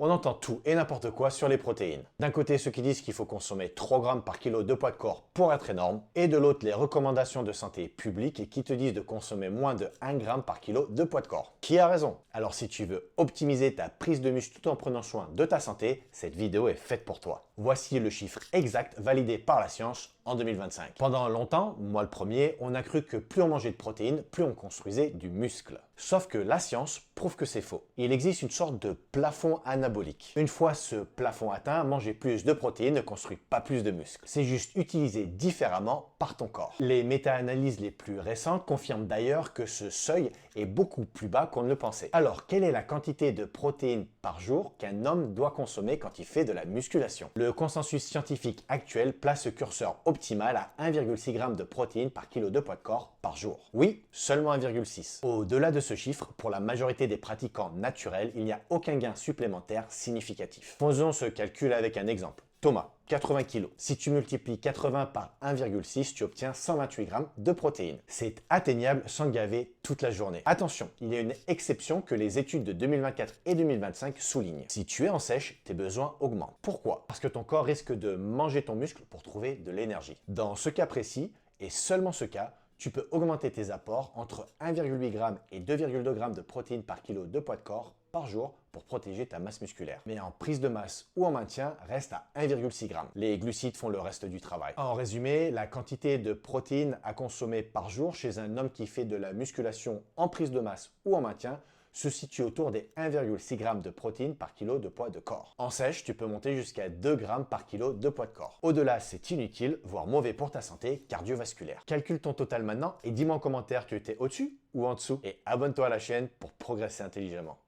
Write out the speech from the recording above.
On entend tout et n'importe quoi sur les protéines. D'un côté, ceux qui disent qu'il faut consommer 3 grammes par kilo de poids de corps pour être énorme, et de l'autre, les recommandations de santé publique qui te disent de consommer moins de 1 gramme par kilo de poids de corps. Qui a raison? Alors si tu veux optimiser ta prise de muscle tout en prenant soin de ta santé, cette vidéo est faite pour toi. Voici le chiffre exact validé par la science en 2025. Pendant longtemps, moi le premier, on a cru que plus on mangeait de protéines, plus on construisait du muscle. Sauf que la science prouve que c'est faux. Il existe une sorte de plafond anabolique. Une fois ce plafond atteint, manger plus de protéines ne construit pas plus de muscles. C'est juste utilisé différemment par ton corps. Les méta-analyses les plus récentes confirment d'ailleurs que ce seuil est beaucoup plus bas qu'on ne le pensait. Alors, quelle est la quantité de protéines par jour qu'un homme doit consommer quand il fait de la musculation? Le consensus scientifique actuel place ce curseur optimal à 1,6 g de protéines par kilo de poids de corps par jour. Oui, seulement 1,6. Au-delà de ce chiffre, pour la majorité des pratiquants naturels, il n'y a aucun gain supplémentaire significatif. Faisons ce calcul avec un exemple. Thomas, 80 kg. Si tu multiplies 80 par 1,6, tu obtiens 128 g de protéines. C'est atteignable sans gaver toute la journée. Attention, il y a une exception que les études de 2024 et 2025 soulignent. Si tu es en sèche, tes besoins augmentent. Pourquoi? Parce que ton corps risque de manger ton muscle pour trouver de l'énergie. Dans ce cas précis, et seulement ce cas, tu peux augmenter tes apports entre 1,8 g et 2,2 g de protéines par kilo de poids de corps par jour pour protéger ta masse musculaire. Mais en prise de masse ou en maintien, reste à 1,6 g. Les glucides font le reste du travail. En résumé, la quantité de protéines à consommer par jour chez un homme qui fait de la musculation en prise de masse ou en maintien se situe autour des 1,6 g de protéines par kilo de poids de corps. En sèche, tu peux monter jusqu'à 2 g par kilo de poids de corps. Au-delà, c'est inutile, voire mauvais pour ta santé cardiovasculaire. Calcule ton total maintenant et dis-moi en commentaire tu étais au-dessus ou en dessous. Et abonne-toi à la chaîne pour progresser intelligemment.